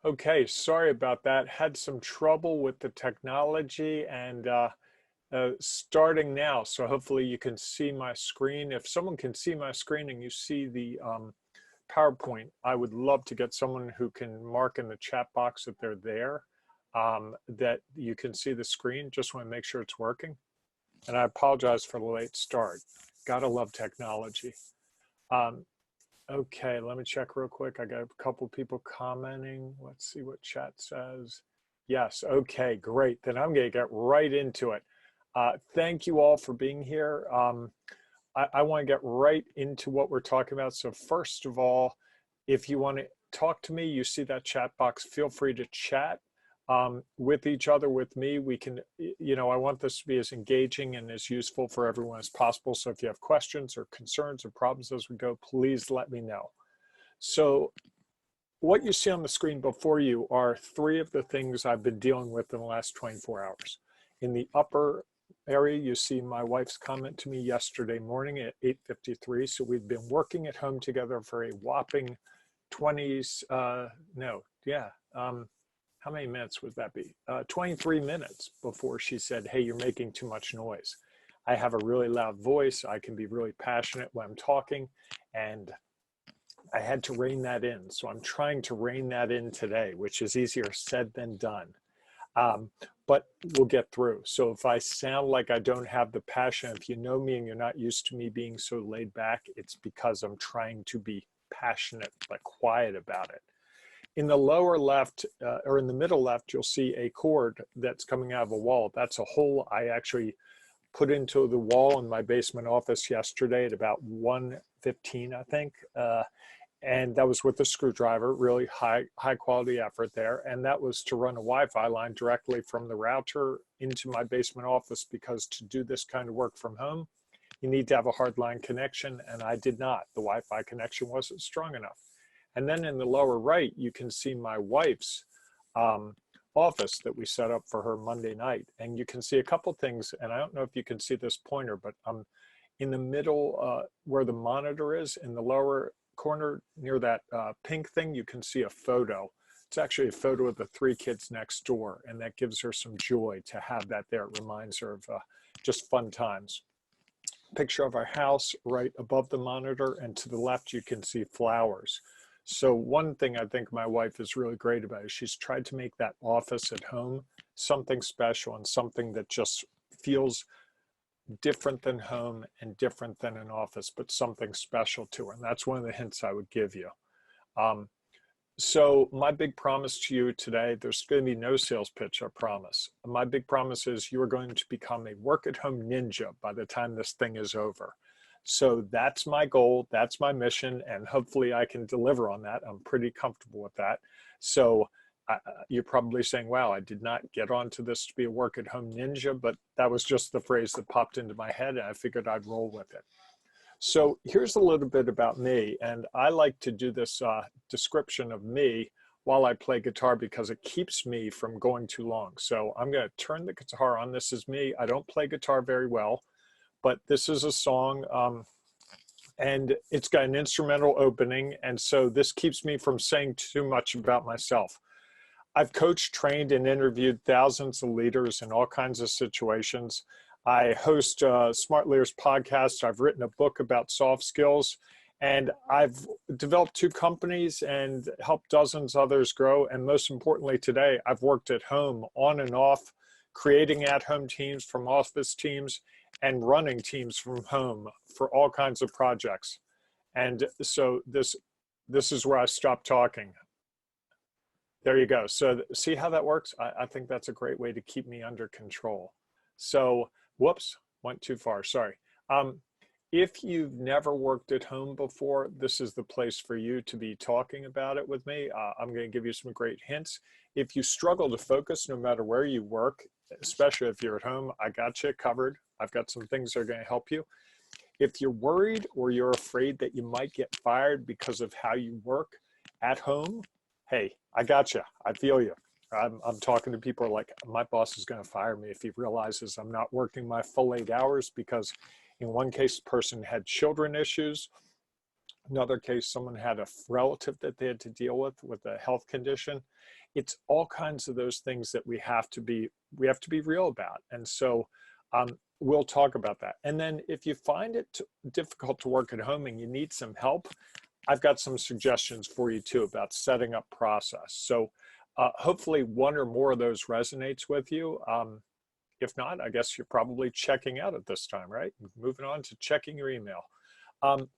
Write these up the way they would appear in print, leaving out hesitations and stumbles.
Okay, sorry about that. Had some trouble with the technology and starting now. So hopefully you can see my screen. If someone can see my screen and you see the PowerPoint, I would love to get someone who can mark in the chat box that they're there, that you can see the screen. Just want to make sure it's working. And I apologize for the late start. Gotta love technology. Um, Okay, let me check real quick. I got a couple people commenting. Let's see what chat says. Yes, okay, great. Then I'm going to get right into it. Thank you all for being here. I want to get right into what we're talking about. So first of all, if you want to talk to me, you see that chat box, feel free to chat with each other, with me. We can, I want this to be as engaging and as useful for everyone as possible. So if you have questions or concerns or problems as we go, please let me know. So what you see on the screen before you are three of the things I've been dealing with in the last 24 hours. In the upper area, you see my wife's comment to me yesterday morning at 8:53. So we've been working at home together for a whopping 20s, how many minutes would that be? 23 minutes before she said, hey, you're making too much noise. I have a really loud voice. I can be really passionate when I'm talking, and I had to rein that in. So I'm trying to rein that in today, which is easier said than done. But we'll get through. So if I sound like I don't have the passion, if you know me and you're not used to me being so laid back, it's because I'm trying to be passionate but quiet about it. In the lower left, or in the middle left, you'll see a cord that's coming out of a wall. That's a hole I actually put into the wall in my basement office yesterday at about 1:15, I think. And that was with a screwdriver, really high quality effort there. And that was to run a Wi-Fi line directly from the router into my basement office, because to do this kind of work from home, you need to have a hardline connection, and I did not. The Wi-Fi connection wasn't strong enough. And then in the lower right, you can see my wife's office that we set up for her Monday night. And you can see a couple things, and I don't know if you can see this pointer, but in the middle where the monitor is, in the lower corner near that pink thing, you can see a photo. It's actually a photo of the three kids next door, and that gives her some joy to have that there. It reminds her of just fun times. Picture of our house right above the monitor, and to the left you can see flowers. So one thing I think my wife is really great about is she's tried to make that office at home something special and something that just feels different than home and different than an office, but something special to her. And that's one of the hints I would give you. So my big promise to you today, there's going to be no sales pitch, I promise. My big promise is you are going to become a work-at-home ninja by the time this thing is over. So that's my goal, that's my mission, and hopefully I can deliver on that. I'm pretty comfortable with that. So you're probably saying, wow, I did not get onto this to be a work-at-home ninja, but that was just the phrase that popped into my head, and I figured I'd roll with it. So here's a little bit about me, and I like to do this description of me while I play guitar because it keeps me from going too long. So I'm going to turn the guitar on. This is me. I don't play guitar very well, but this is a song, and it's got an instrumental opening, and so this keeps me from saying too much about myself. I've coached, trained, and interviewed thousands of leaders in all kinds of situations. I host Smart Leaders podcast. I've written a book about soft skills, and I've developed 2 companies and helped dozens others grow. And most importantly today, I've worked at home on and off, creating at-home teams from office teams and running teams from home for all kinds of projects. And so this is where I stop talking. There you go. So see how that works? I think that's a great way to keep me under control. So, whoops, went too far, sorry. If you've never worked at home before, this is the place for you to be talking about it with me. I'm going to give you some great hints. If you struggle to focus, no matter where you work, especially if you're at home, I got you covered. I've got some things that are going to help you. If you're worried or you're afraid that you might get fired because of how you work at home, hey, I got you. I feel you. I'm talking to people like, my boss is going to fire me if he realizes I'm not working my full 8 hours, because in one case, the person had children issues, Another case, someone had a relative that they had to deal with a health condition. It's all kinds of those things that we have to be real about. And so we'll talk about that. And then if you find it difficult to work at home and you need some help, I've got some suggestions for you too about setting up process. So hopefully one or more of those resonates with you. If not, I guess you're probably checking out at this time, right? Moving on to checking your email. Um,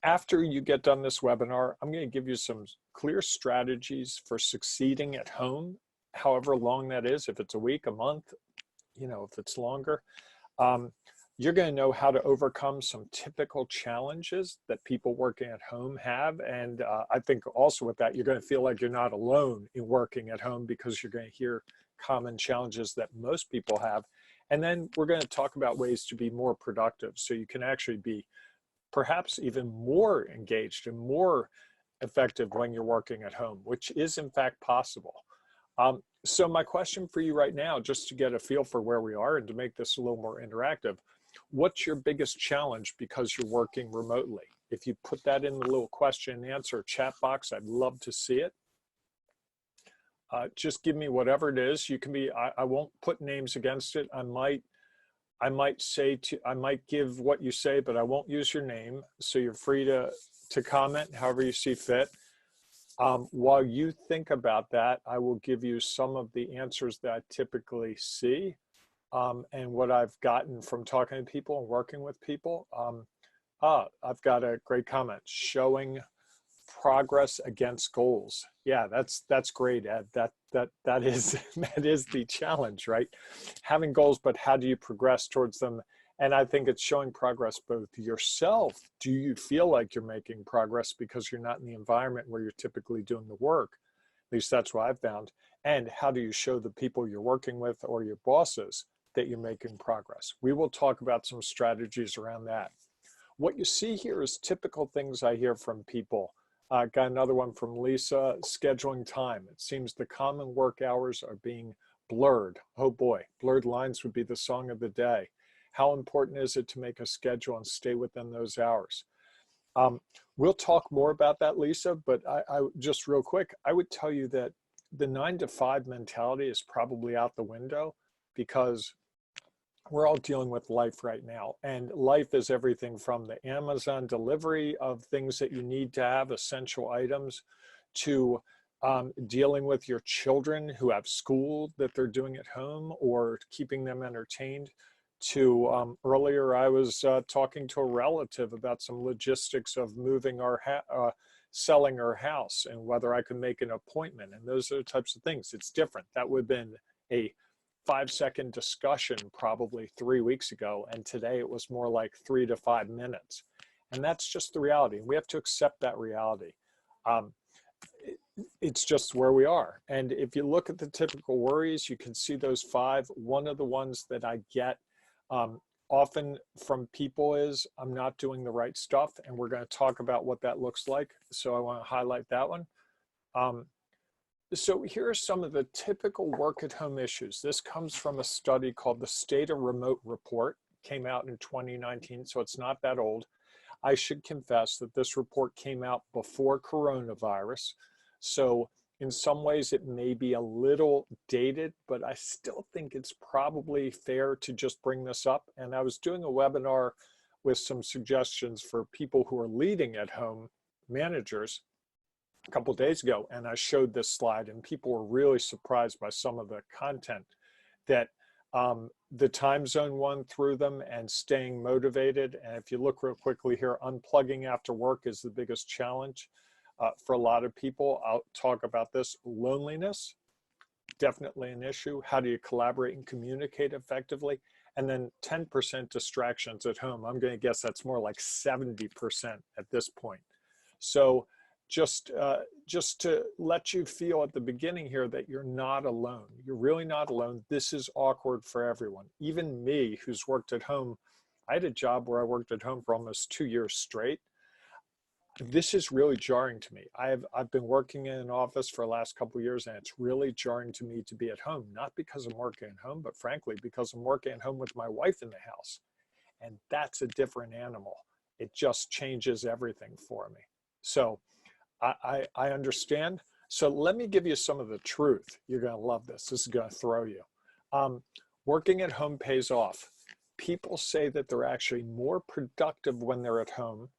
After you get done this webinar, I'm going to give you some clear strategies for succeeding at home, however long that is, if it's a week, a month, if it's longer. You're going to know how to overcome some typical challenges that people working at home have. And I think also with that, you're going to feel like you're not alone in working at home because you're going to hear common challenges that most people have. And then we're going to talk about ways to be more productive so you can actually be perhaps even more engaged and more effective when you're working at home, which is in fact possible. So my question for you right now, just to get a feel for where we are and to make this a little more interactive, what's your biggest challenge because you're working remotely? If you put that in the little question and answer chat box, I'd love to see it. Just give me whatever it is. You can be, I won't put names against it. I might give what you say, but I won't use your name. So you're free to comment however you see fit. While you think about that, I will give you some of the answers that I typically see and what I've gotten from talking to people and working with people. I've got a great comment, showing progress against goals. Yeah, that's great, Ed. That is that is the challenge, right? Having goals, but how do you progress towards them? And I think it's showing progress both yourself. Do you feel like you're making progress because you're not in the environment where you're typically doing the work? At least that's what I've found. And how do you show the people you're working with or your bosses that you're making progress? We will talk about some strategies around that. What you see here is typical things I hear from people. Got another one from Lisa, scheduling time. It seems the common work hours are being blurred. Oh boy, blurred lines would be the song of the day. How important is it to make a schedule and stay within those hours? We'll talk more about that, Lisa, but I just real quick, I would tell you that the 9 to 5 mentality is probably out the window because we're all dealing with life right now. And life is everything from the Amazon delivery of things that you need to have, essential items, to dealing with your children who have school that they're doing at home or keeping them entertained, to earlier I was talking to a relative about some logistics of moving selling our house and whether I could make an appointment. And those are the types of things. It's different. That would have been a 5-second discussion probably 3 weeks ago, and today it was more like 3 to 5 minutes. And that's just the reality. We have to accept that reality. It's just where we are. And if you look at the typical worries, you can see those 5. One of the ones that I get often from people is, I'm not doing the right stuff, and we're going to talk about what that looks like. So I want to highlight that one. So here are some of the typical work at home issues. This comes from a study called the State of Remote Report, came out in 2019, so it's not that old. I should confess that this report came out before coronavirus. So in some ways it may be a little dated, but I still think it's probably fair to just bring this up. And I was doing a webinar with some suggestions for people who are leading at home managers a couple of days ago, and I showed this slide, and people were really surprised by some of the content that the time zone one through them and staying motivated. And if you look real quickly here, unplugging after work is the biggest challenge for a lot of people. I'll talk about this. Loneliness, definitely an issue. How do you collaborate and communicate effectively? And then 10% distractions at home. I'm going to guess that's more like 70% at this point. So just to let you feel at the beginning here that you're not alone. You're really not alone. This is awkward for everyone. Even me, who's worked at home. I had a job where I worked at home for almost 2 years straight. This is really jarring to me. I've been working in an office for the last couple of years, and it's really jarring to me to be at home, not because I'm working at home, but frankly, because I'm working at home with my wife in the house. And that's a different animal. it just changes everything for me. So I understand. So let me give you some of the truth. You're going to love this. This is going to throw you. Working at home pays off. People say that they're actually more productive when they're at home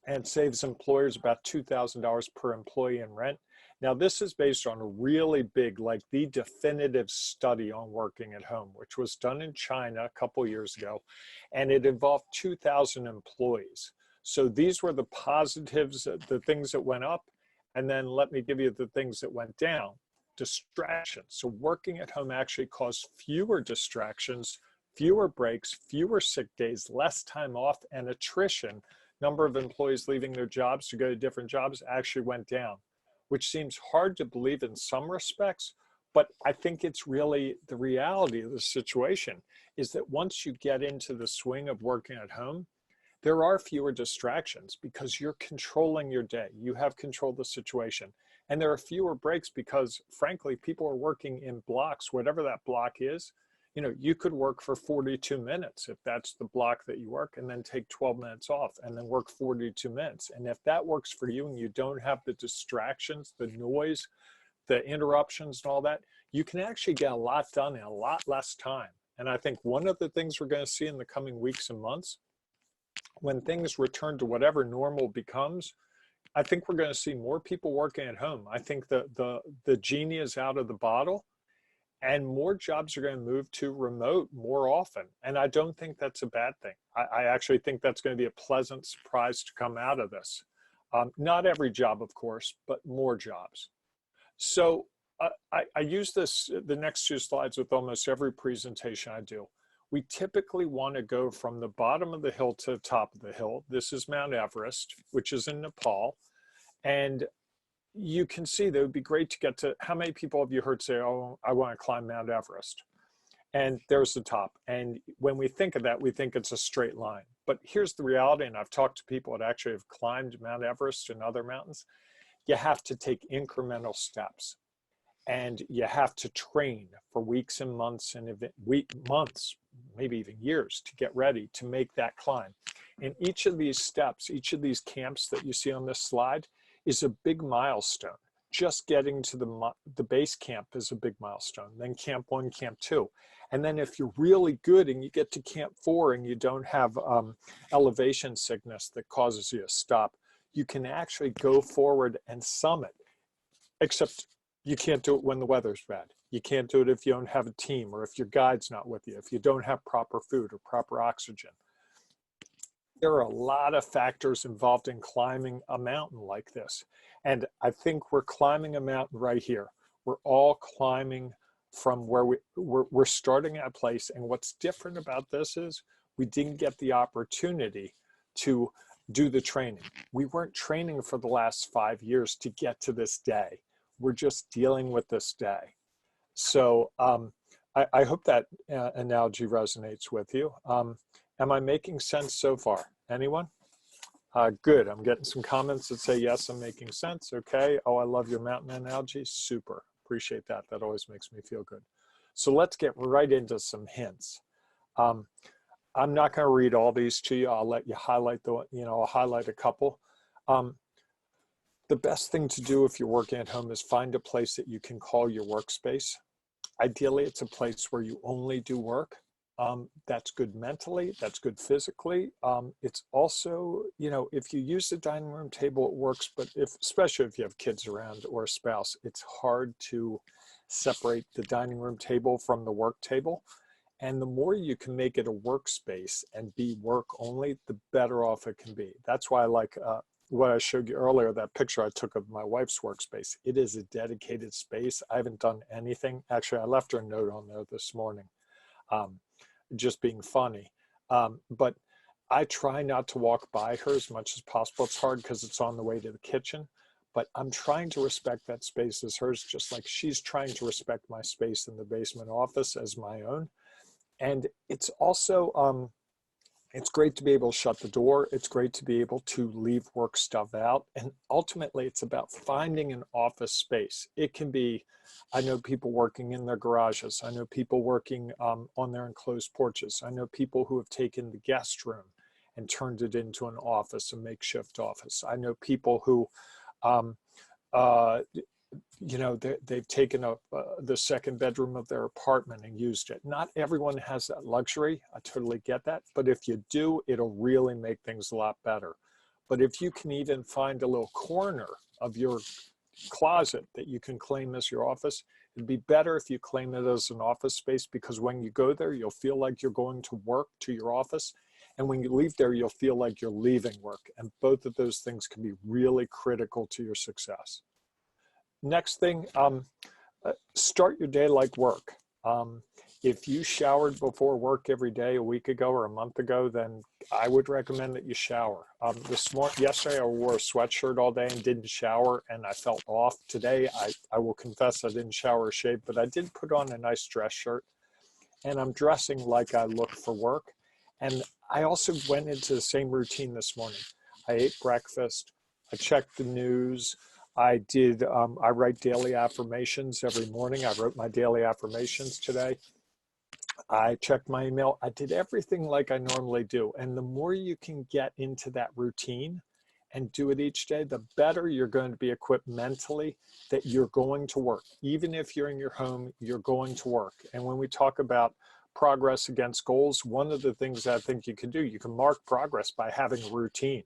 and saves employers about $2,000 per employee in rent. Now, this is based on a really big, like the definitive study on working at home, which was done in China a couple years ago, and it involved 2,000 employees. So these were the positives, the things that went up, and then let me give you the things that went down. Distractions. So working at home actually caused fewer distractions, fewer breaks, fewer sick days, less time off, and attrition. Number of employees leaving their jobs to go to different jobs actually went down, which seems hard to believe in some respects, but I think it's really the reality of the situation is that once you get into the swing of working at home, there are fewer distractions because you're controlling your day. You have control of the situation. And there are fewer breaks because, frankly, people are working in blocks, whatever that block is. You know, you could work for 42 minutes if that's the block that you work, and then take 12 minutes off and then work 42 minutes. And if that works for you and you don't have the distractions, the noise, the interruptions and all that, you can actually get a lot done in a lot less time. And I think one of the things we're going to see in the coming weeks and months, when things return to whatever normal becomes, I think we're going to see more people working at home. I think the genie is out of the bottle, and more jobs are going to move to remote more often. And I don't think that's a bad thing. I actually think that's going to be a pleasant surprise to come out of this. Not every job, of course, but more jobs. So I use the next two slides with almost every presentation I do. We typically want to go from the bottom of the hill to the top of the hill. This is Mount Everest, which is in Nepal. And you can see that it would be great to get to, how many people have you heard say, oh, I want to climb Mount Everest? And there's the top. And when we think of that, we think it's a straight line. But here's the reality, and I've talked to people that actually have climbed Mount Everest and other mountains. You have to take incremental steps. And you have to train for weeks and months and months, maybe even years, to get ready to make that climb. And each of these steps, each of these camps that you see on this slide is a big milestone. Just getting to the base camp is a big milestone. Then camp 1, camp 2. And then if you're really good and you get to camp 4 and you don't have elevation sickness that causes you to stop, you can actually go forward and summit. Except you can't do it when the weather's bad. You can't do it if you don't have a team or if your guide's not with you, if you don't have proper food or proper oxygen. There are a lot of factors involved in climbing a mountain like this. And I think we're climbing a mountain right here. We're all climbing from where we're starting at a place. And what's different about this is we didn't get the opportunity to do the training. We weren't training for the last 5 years to get to this day. We're just dealing with this day. So I hope that analogy resonates with you. Am I making sense so far? Anyone? Good. I'm getting some comments that say, yes, I'm making sense. Okay. Oh, I love your mountain analogy. Super. Appreciate that. That always makes me feel good. So let's get right into some hints. I'm not going to read all these to you. I'll let you highlight I'll highlight a couple. The best thing to do if you're working at home is find a place that you can call your workspace. Ideally, it's a place where you only do work. That's good mentally, that's good physically. It's also, if you use the dining room table, it works, but especially if you have kids around or a spouse, it's hard to separate the dining room table from the work table. And the more you can make it a workspace and be work only, the better off it can be. That's why I like what I showed you earlier, that picture I took of my wife's workspace. It is a dedicated space. I haven't done anything. Actually, I left her a note on there this morning, just being funny. But I try not to walk by her as much as possible. It's hard because it's on the way to the kitchen, but I'm trying to respect that space as hers, just like she's trying to respect my space in the basement office as my own. And it's also, it's great to be able to shut the door. It's great to be able to leave work stuff out. And ultimately, it's about finding an office space. It can be, I know people working in their garages. I know people working on their enclosed porches. I know people who have taken the guest room and turned it into an office, a makeshift office. I know people who, you know, they've taken up the second bedroom of their apartment and used it. Not everyone has that luxury. I totally get that. But if you do, it'll really make things a lot better. But if you can even find a little corner of your closet that you can claim as your office, it'd be better if you claim it as an office space, because when you go there, you'll feel like you're going to work to your office. And when you leave there, you'll feel like you're leaving work. And both of those things can be really critical to your success. Next thing, start your day like work. If you showered before work every day a week ago or a month ago, then I would recommend that you shower. Yesterday I wore a sweatshirt all day and didn't shower, and I felt off. Today I will confess I didn't shower or shave, but I did put on a nice dress shirt, and I'm dressing like I look for work. And I also went into the same routine this morning. I ate breakfast, I checked the news, I write daily affirmations every morning. I wrote my daily affirmations today. I checked my email. I did everything like I normally do. And the more you can get into that routine and do it each day, the better you're going to be equipped mentally that you're going to work. Even if you're in your home, you're going to work. And when we talk about progress against goals, one of the things I think you can do, you can mark progress by having a routine.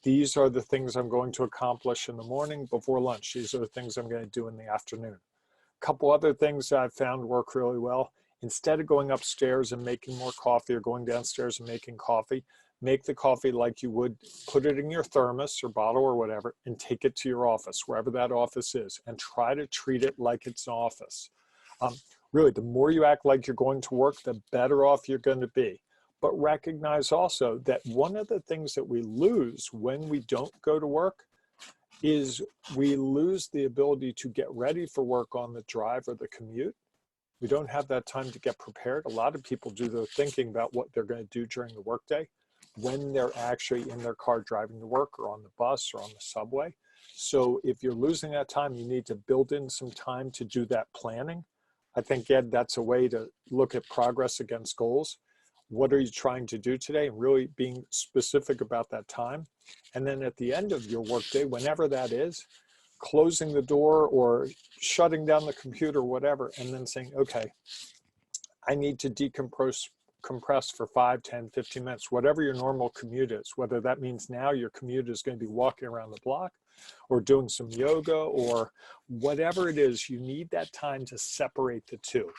These are the things I'm going to accomplish in the morning before lunch. These are the things I'm going to do in the afternoon. A couple other things that I've found work really well. Instead of going upstairs and making more coffee or going downstairs and making coffee, make the coffee like you would, put it in your thermos or bottle or whatever, and take it to your office, wherever that office is, and try to treat it like it's an office. Really, the more you act like you're going to work, the better off you're going to be. But recognize also that one of the things that we lose when we don't go to work is we lose the ability to get ready for work on the drive or the commute. We don't have that time to get prepared. A lot of people do their thinking about what they're going to do during the workday when they're actually in their car driving to work or on the bus or on the subway. So if you're losing that time, you need to build in some time to do that planning. I think, Ed, that's a way to look at progress against goals. What are you trying to do today? And really being specific about that time. And then at the end of your workday, whenever that is, closing the door or shutting down the computer, whatever, and then saying, okay, I need to compress for 5, 10, 15 minutes, whatever your normal commute is, whether that means now your commute is going to be walking around the block or doing some yoga or whatever it is, you need that time to separate the two.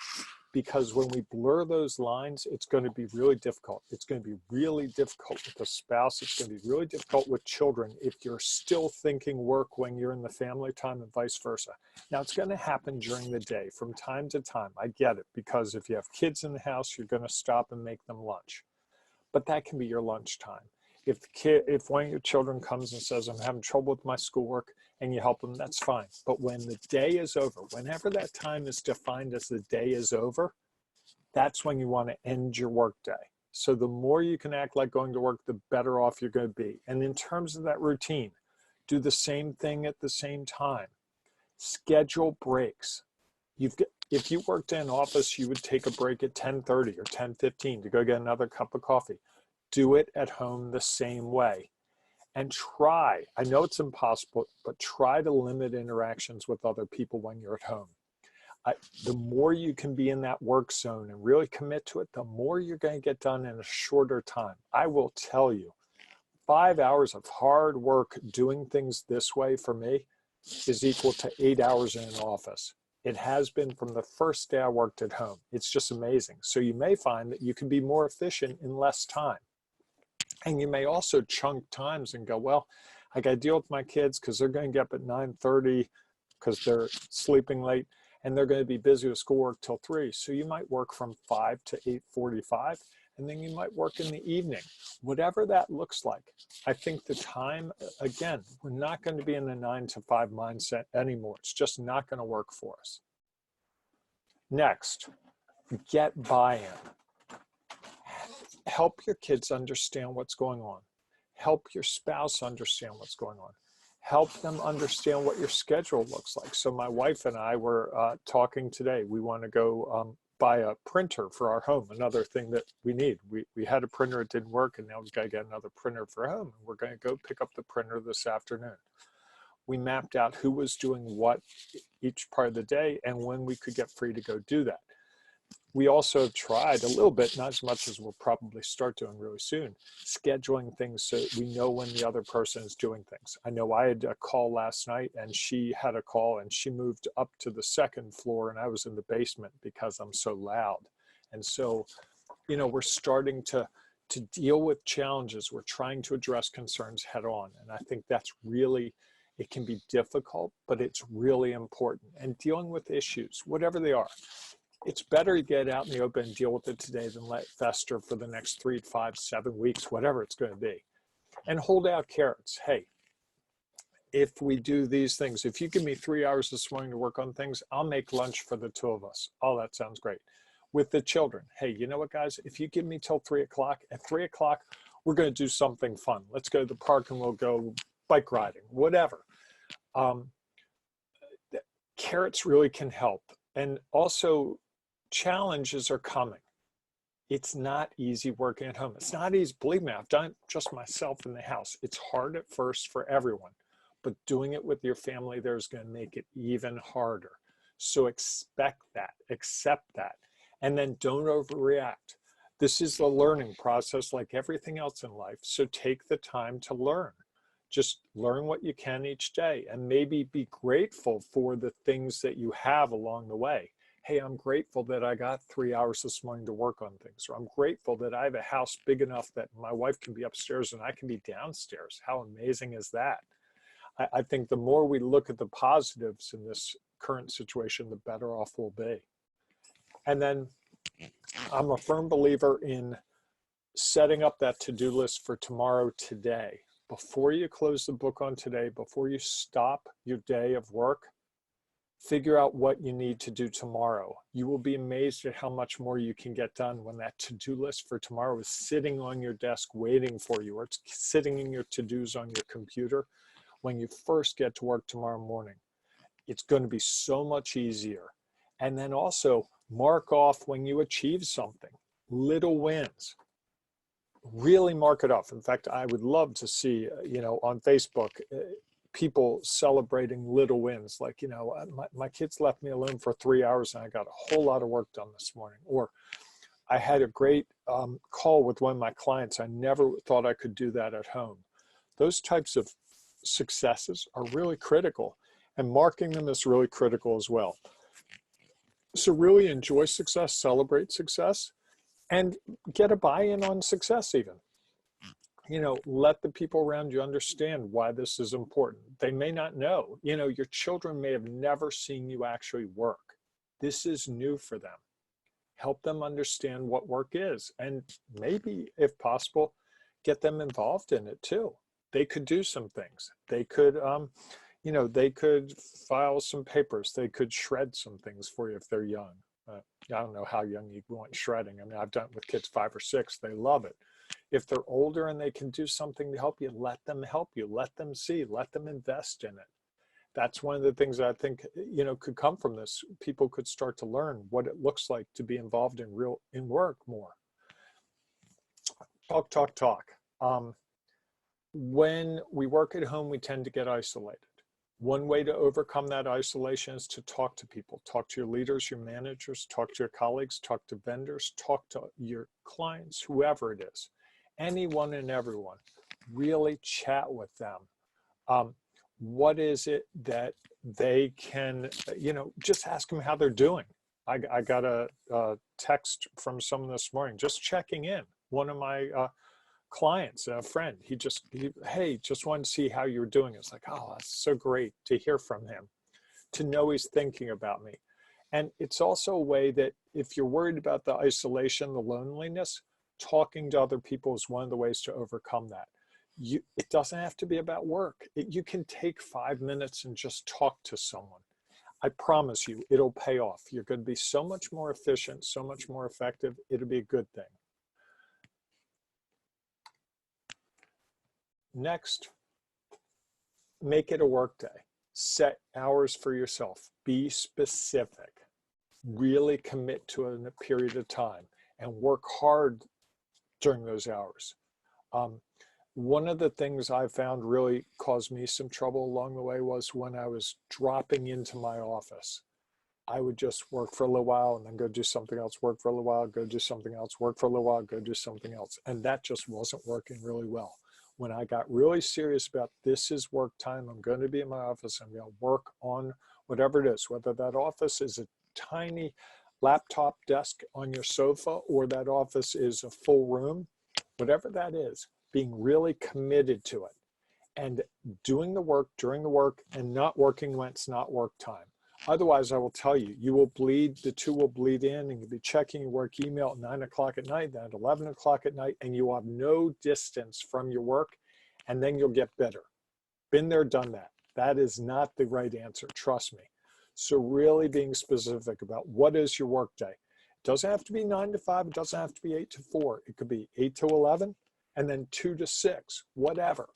Because when we blur those lines, it's going to be really difficult. It's going to be really difficult with a spouse. It's going to be really difficult with children if you're still thinking work when you're in the family time and vice versa. Now, it's going to happen during the day from time to time. I get it, because if you have kids in the house, you're going to stop and make them lunch. But that can be your lunchtime. If one of your children comes and says, I'm having trouble with my schoolwork, and you help them, that's fine. But when the day is over, whenever that time is defined as the day is over, that's when you want to end your work day. So the more you can act like going to work, the better off you're going to be. And in terms of that routine, do the same thing at the same time. Schedule breaks. If you worked in an office, you would take a break at 10:30 or 10:15 to go get another cup of coffee. Do it at home the same way. And try, I know it's impossible, but try to limit interactions with other people when you're at home. The more you can be in that work zone and really commit to it, the more you're going to get done in a shorter time. I will tell you, 5 hours of hard work doing things this way for me is equal to 8 hours in an office. It has been from the first day I worked at home. It's just amazing. So you may find that you can be more efficient in less time. And you may also chunk times and go, well, I got to deal with my kids because they're going to get up at 9:30 because they're sleeping late, and they're going to be busy with schoolwork till 3. So you might work from 5 to 8:45, and then you might work in the evening. Whatever that looks like, I think the time, again, we're not going to be in the 9 to 5 mindset anymore. It's just not going to work for us. Next, get buy-in. Help your kids understand what's going on. Help your spouse understand what's going on. Help them understand what your schedule looks like. So my wife and I were talking today. We want to go buy a printer for our home, another thing that we need. We had a printer, it didn't work, and now we've got to get another printer for home. And we're going to go pick up the printer this afternoon. We mapped out who was doing what each part of the day and when we could get free to go do that. We also have tried a little bit, not as much as we'll probably start doing really soon, scheduling things so we know when the other person is doing things. I know I had a call last night and she had a call and she moved up to the second floor and I was in the basement because I'm so loud. And so, you know, we're starting to deal with challenges. We're trying to address concerns head on. And I think that's really, it can be difficult, but it's really important. And dealing with issues, whatever they are, it's better to get out in the open and deal with it today than let it fester for the next 3 to 5, 7 weeks, whatever it's going to be. And hold out carrots. Hey, if we do these things, if you give me 3 hours this morning to work on things, I'll make lunch for the 2 of us. Oh, that sounds great. With the children, hey, you know what, guys? If you give me till 3 o'clock, at 3 o'clock, we're going to do something fun. Let's go to the park and we'll go bike riding, whatever. Carrots really can help. And also, challenges are coming. It's not easy working at home. It's not easy. Believe me, I've done it just myself in the house. It's hard at first for everyone, but doing it with your family there is going to make it even harder. So expect that, accept that, and then don't overreact. This is the learning process like everything else in life. So take the time to learn. Just learn what you can each day and maybe be grateful for the things that you have along the way. Hey, I'm grateful that I got 3 hours this morning to work on things. Or I'm grateful that I have a house big enough that my wife can be upstairs and I can be downstairs. How amazing is that? I think the more we look at the positives in this current situation, the better off we'll be. And then I'm a firm believer in setting up that to-do list for tomorrow today. Before you close the book on today, before you stop your day of work, figure out what you need to do tomorrow. You will be amazed at how much more you can get done when that to-do list for tomorrow is sitting on your desk waiting for you, or it's sitting in your to-dos on your computer. When you first get to work tomorrow morning, it's going to be so much easier. And then also mark off when you achieve something, little wins. Really mark it off. In fact, I would love to see, you know, on Facebook, people celebrating little wins. Like, you know, my kids left me alone for 3 hours and I got a whole lot of work done this morning. Or I had a great call with one of my clients. I never thought I could do that at home. Those types of successes are really critical, and marking them is really critical as well. So really enjoy success, celebrate success, and get a buy-in on success even. You know, let the people around you understand why this is important. They may not know. You know, your children may have never seen you actually work. This is new for them. Help them understand what work is, and maybe, if possible, get them involved in it too. They could do some things. They could, you know, they could file some papers. They could shred some things for you if they're young. I don't know how young you want shredding. I mean, I've done it with kids 5 or 6. They love it. If they're older and they can do something to help you, let them help you. Let them see. Let them invest in it. That's one of the things I think, you know, could come from this. People could start to learn what it looks like to be involved in work more. Talk. When we work at home, we tend to get isolated. One way to overcome that isolation is to talk to people. Talk to your leaders, your managers, talk to your colleagues, talk to vendors, talk to your clients, whoever it is. Anyone and everyone. Really chat with them. What is it that they can, you know, just ask them how they're doing. I got a text from someone this morning, just checking in. One of my clients, a friend, hey, just wanted to see how you're doing. It's like, oh, that's so great to hear from him, to know he's thinking about me. And it's also a way that if you're worried about the isolation, the loneliness, talking to other people is one of the ways to overcome that. It doesn't have to be about work. You can take 5 minutes and just talk to someone. I promise you, it'll pay off. You're going to be so much more efficient, so much more effective. It'll be a good thing. Next, make it a work day. Set hours for yourself. Be specific. really commit to a period of time and work hard during those hours. One of the things I found really caused me some trouble along the way was when I was dropping into my office. I would just work for a little while and then go do something else, work for a little while, go do something else, work for a little while, go do something else. And that just wasn't working really well. When I got really serious about this is work time, I'm going to be in my office, I'm going to work on whatever it is, whether that office is a tiny laptop desk on your sofa or that office is a full room, whatever that is, being really committed to it and doing the work during the work and not working when it's not work time. Otherwise, I will tell you, you will bleed, the two will bleed in, and you'll be checking your work email at 9 o'clock at night, then at 11 o'clock at night, and you will have no distance from your work, and then you'll get bitter. Been there, done that. That is not the right answer, trust me. So really being specific about what is your work day. It doesn't have to be 9 to 5, it doesn't have to be 8 to 4. It could be 8 to 11, and then 2 to 6, whatever.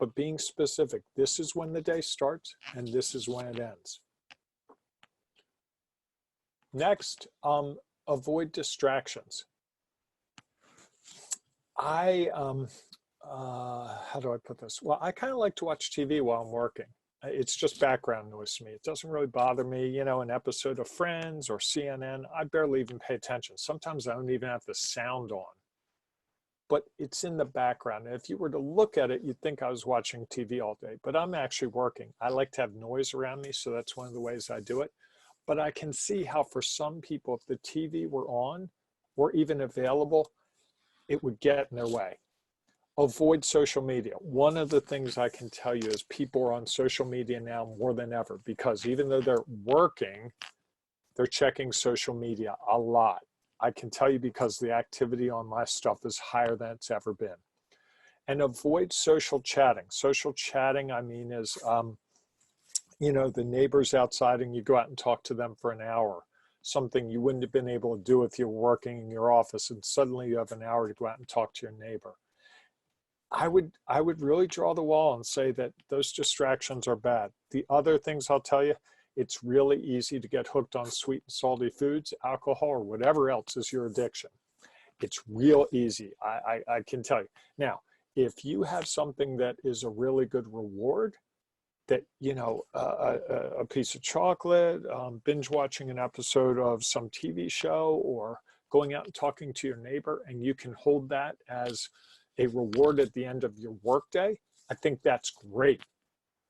But being specific, this is when the day starts, and this is when it ends. Next, avoid distractions. How do I put this? Well, I kind of like to watch TV while I'm working. It's just background noise to me. It doesn't really bother me. You know, an episode of Friends or CNN, I barely even pay attention. Sometimes I don't even have the sound on. But it's in the background. And if you were to look at it, you'd think I was watching TV all day. But I'm actually working. I like to have noise around me, so that's one of the ways I do it. But I can see how for some people, if the TV were on or even available, it would get in their way. Avoid social media. One of the things I can tell you is people are on social media now more than ever because even though they're working, they're checking social media a lot. I can tell you because the activity on my stuff is higher than it's ever been. And avoid social chatting. Social chatting, I mean, is you know, the neighbors outside and you go out and talk to them for an hour, something you wouldn't have been able to do if you were working in your office and suddenly you have an hour to go out and talk to your neighbor. I would really draw the wall and say that those distractions are bad. The other things I'll tell you, it's really easy to get hooked on sweet and salty foods, alcohol, or whatever else is your addiction. It's real easy, I can tell you. Now, if you have something that is a really good reward, that, you know, a piece of chocolate, binge watching an episode of some TV show, or going out and talking to your neighbor, and you can hold that as a reward at the end of your workday, I think that's great.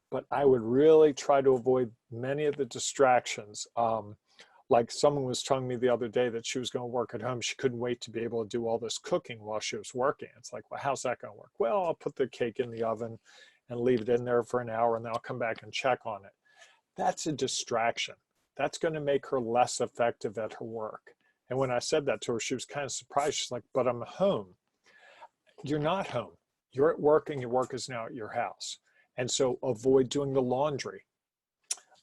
But I would really try to avoid many of the distractions. Like someone was telling me the other day that she was going to work at home. She couldn't wait to be able to do all this cooking while she was working. It's like, well, how's that going to work? Well, I'll put the cake in the oven and leave it in there for an hour, and then I'll come back and check on it. That's a distraction. That's going to make her less effective at her work. And when I said that to her, she was kind of surprised. She's like, but I'm home. You're not home. You're at work, and your work is now at your house. And so avoid doing the laundry.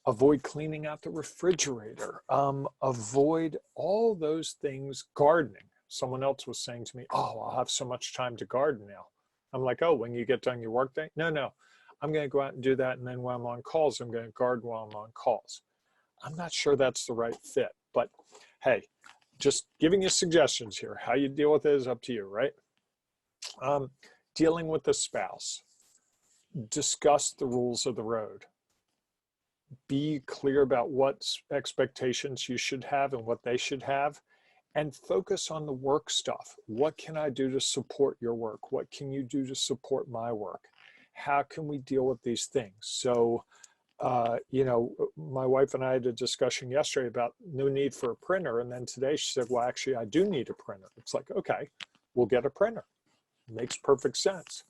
Avoid cleaning out the refrigerator. Avoid all those things. Gardening. Someone else was saying to me, oh, I'll have so much time to garden now. I'm like, oh, when you get done your workday? No, I'm going to go out and do that. And then when I'm on calls, I'm going to garden while I'm on calls. I'm not sure that's the right fit, but hey, just giving you suggestions here. How you deal with it is up to you, right? Dealing with the spouse. Discuss the rules of the road. Be clear about what expectations you should have and what they should have. And focus on the work stuff. What can I do to support your work? What can you do to support my work? How can we deal with these things? So, you know, my wife and I had a discussion yesterday about no need for a printer. And then today she said, well, actually, I do need a printer. It's like, okay, we'll get a printer. Makes perfect sense.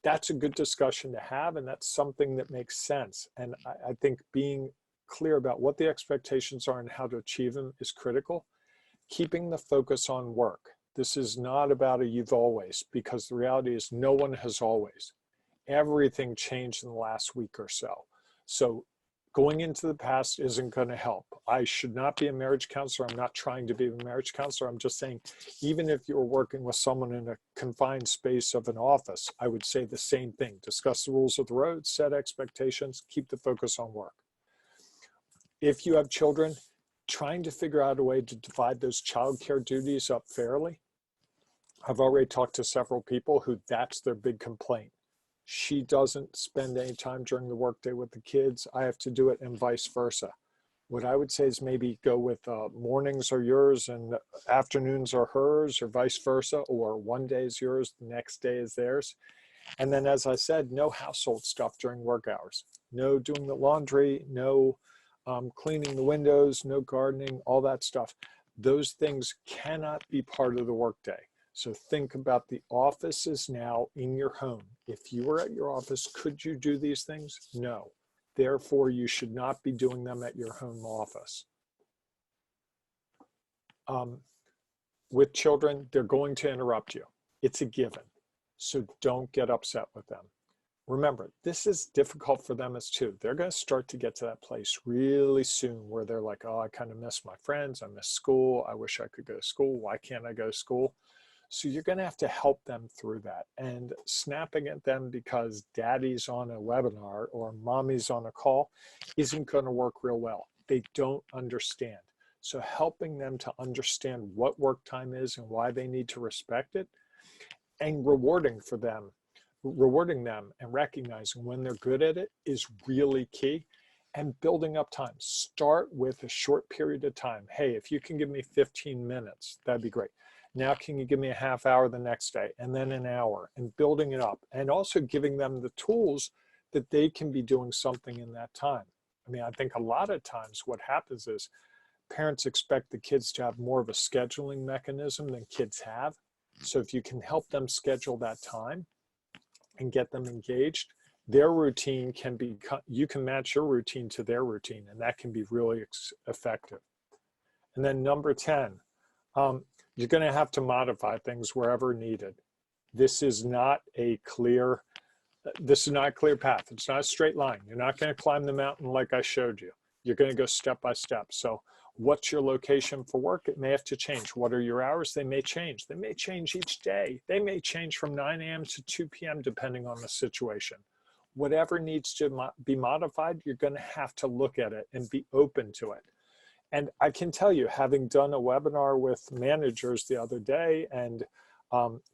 That's a good discussion to have. And that's something that makes sense. And I think being clear about what the expectations are and how to achieve them is critical. Keeping the focus on work. This is not about a you've always, because the reality is no one has always. Everything changed in the last week or so. So going into the past isn't going to help. I should not be a marriage counselor. I'm not trying to be a marriage counselor. I'm just saying, even if you're working with someone in a confined space of an office, I would say the same thing. Discuss the rules of the road, set expectations, keep the focus on work. If you have children, trying to figure out a way to divide those childcare duties up fairly. I've already talked to several people who that's their big complaint. She doesn't spend any time during the workday with the kids. I have to do it, and vice versa. What I would say is maybe go with mornings are yours and afternoons are hers, or vice versa, or one day is yours, the next day is theirs. And then, as I said, no household stuff during work hours. No doing the laundry, no cleaning the windows, no gardening, all that stuff. Those things cannot be part of the workday. So think about the office is now in your home. If you were at your office, could you do these things? No. Therefore, you should not be doing them at your home office. With children, they're going to interrupt you. It's a given. So don't get upset with them. Remember, this is difficult for them as too. They're going to start to get to that place really soon where they're like, oh, I kind of miss my friends. I miss school. I wish I could go to school. Why can't I go to school? So you're going to have to help them through that. And snapping at them because daddy's on a webinar or mommy's on a call isn't going to work real well. They don't understand. So helping them to understand what work time is and why they need to respect it, and rewarding them and recognizing when they're good at it is really key. And building up time. Start with a short period of time. Hey, if you can give me 15 minutes, that'd be great. Now, can you give me a half hour the next day, and then an hour, and building it up, and also giving them the tools that they can be doing something in that time. I mean, I think a lot of times what happens is parents expect the kids to have more of a scheduling mechanism than kids have. So if you can help them schedule that time and get them engaged, their routine can be, you can match your routine to their routine, and that can be really effective. And then number 10, you're going to have to modify things wherever needed. This is not a clear path. It's not a straight line. You're not going to climb the mountain like I showed you. You're going to go step by step. So what's your location for work? It may have to change. What are your hours? They may change. They may change each day. They may change from 9 a.m. to 2 p.m. depending on the situation. Whatever needs to be modified, you're going to have to look at it and be open to it. And I can tell you, having done a webinar with managers the other day and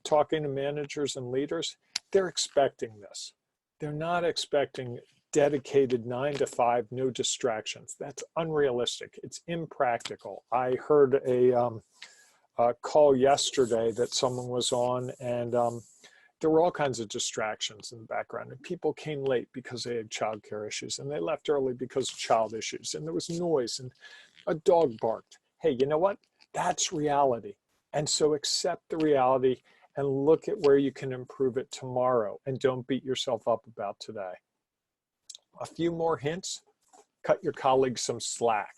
talking to managers and leaders, they're expecting this. They're not expecting dedicated 9 to 5, no distractions. That's unrealistic. It's impractical. I heard a call yesterday that someone was on, and there were all kinds of distractions in the background, and people came late because they had childcare issues, and they left early because of child issues, and there was noise, and a dog barked. Hey, you know what? That's reality. And so accept the reality and look at where you can improve it tomorrow, and don't beat yourself up about today. A few more hints: cut your colleagues some slack.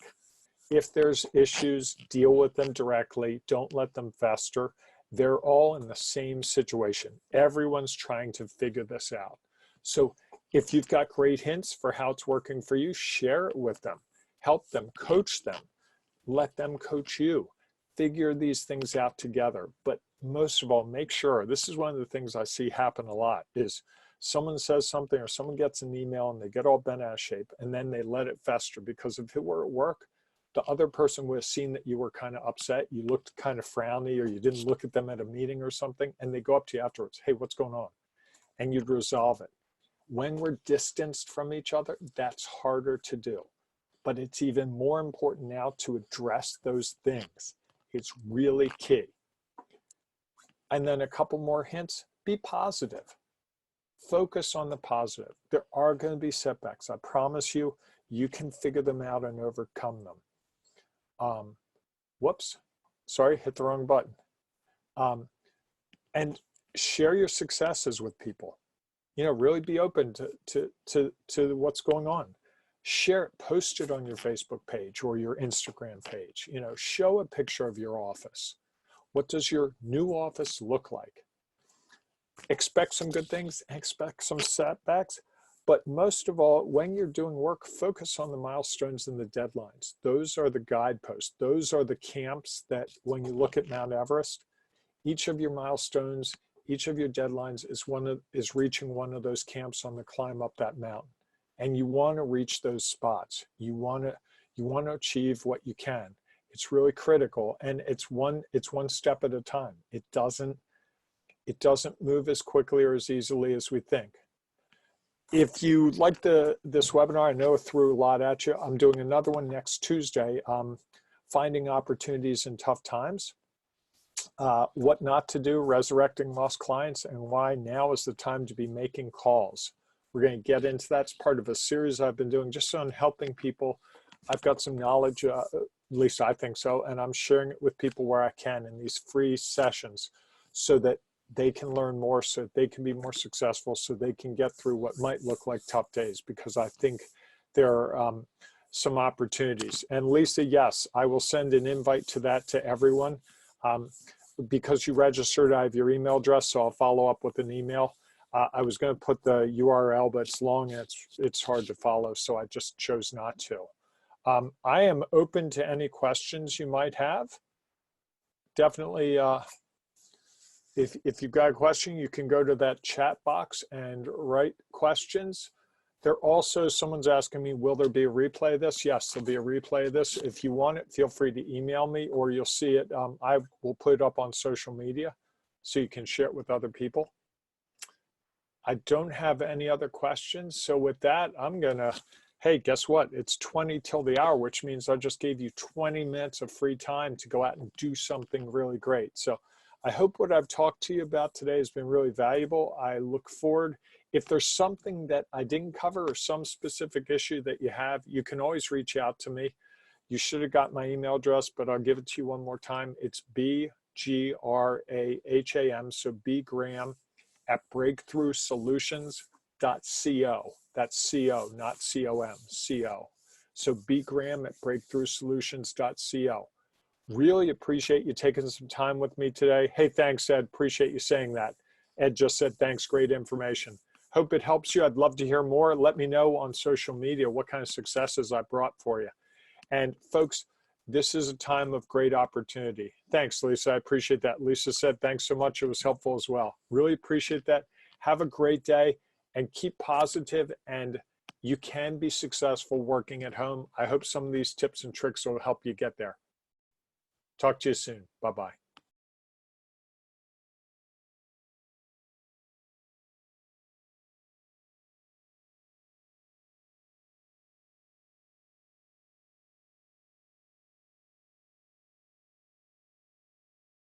If there's issues, deal with them directly. Don't let them fester. They're all in the same situation. Everyone's trying to figure this out. So if you've got great hints for how it's working for you, share it with them. Help them, coach them. Let them coach you. Figure these things out together. But most of all, make sure, this is one of the things I see happen a lot, is someone says something or someone gets an email and they get all bent out of shape, and then they let it fester, because if it were at work, the other person would have seen that you were kind of upset, you looked kind of frowny, or you didn't look at them at a meeting or something, and they go up to you afterwards, hey, what's going on? And you'd resolve it. When we're distanced from each other, that's harder to do. But it's even more important now to address those things. It's really key. And then a couple more hints: be positive. Focus on the positive. There are going to be setbacks. I promise you, you can figure them out and overcome them. Whoops, sorry, hit the wrong button. And share your successes with people. You know, really be open to what's going on. Share it, post it on your Facebook page or your Instagram page. You know, show a picture of your office. What does your new office look like? Expect some good things, expect some setbacks, but most of all, when you're doing work, focus on the milestones and the deadlines. Those are the guideposts. Those are the camps that, when you look at Mount Everest, each of your milestones, each of your deadlines is reaching one of those camps on the climb up that mountain. And you want to reach those spots. You want You want to achieve what you can. It's really critical, and it's one step at a time. It doesn't move as quickly or as easily as we think. If you like this webinar, I know I threw a lot at you. I'm doing another one next Tuesday, finding opportunities in tough times, what not to do, resurrecting lost clients, and why now is the time to be making calls. We're going to get into that. It's part of a series I've been doing just on helping people. I've got some knowledge, at least I think so, and I'm sharing it with people where I can in these free sessions so that they can learn more, so they can be more successful, so they can get through what might look like tough days, because I think there are some opportunities. And Lisa, yes, I will send an invite to that to everyone. Because you registered, I have your email address, so I'll follow up with an email. I was going to put the URL, but it's long and it's hard to follow, so I just chose not to. I am open to any questions you might have. Definitely, if you've got a question, you can go to that chat box and write questions. There also, someone's asking me, will there be a replay of this? Yes, there'll be a replay of this. If you want it, feel free to email me, or you'll see it. I will put it up on social media so you can share it with other people. I don't have any other questions. So with that, I'm gonna, hey, guess what? It's 20 till the hour, which means I just gave you 20 minutes of free time to go out and do something really great. So I hope what I've talked to you about today has been really valuable. I look forward. If there's something that I didn't cover or some specific issue that you have, you can always reach out to me. You should have got my email address, but I'll give it to you one more time. It's bgraham, so bgraham at breakthroughsolutions.co. That's co, not com, co. So bgraham at breakthroughsolutions.co. Really appreciate you taking some time with me today. Hey, thanks, Ed. Appreciate you saying that. Ed just said, thanks, great information. Hope it helps you. I'd love to hear more. Let me know on social media what kind of successes I brought for you. And folks, this is a time of great opportunity. Thanks, Lisa. I appreciate that. Lisa said, thanks so much. It was helpful as well. Really appreciate that. Have a great day and keep positive, and you can be successful working at home. I hope some of these tips and tricks will help you get there. Talk to you soon. Bye-bye.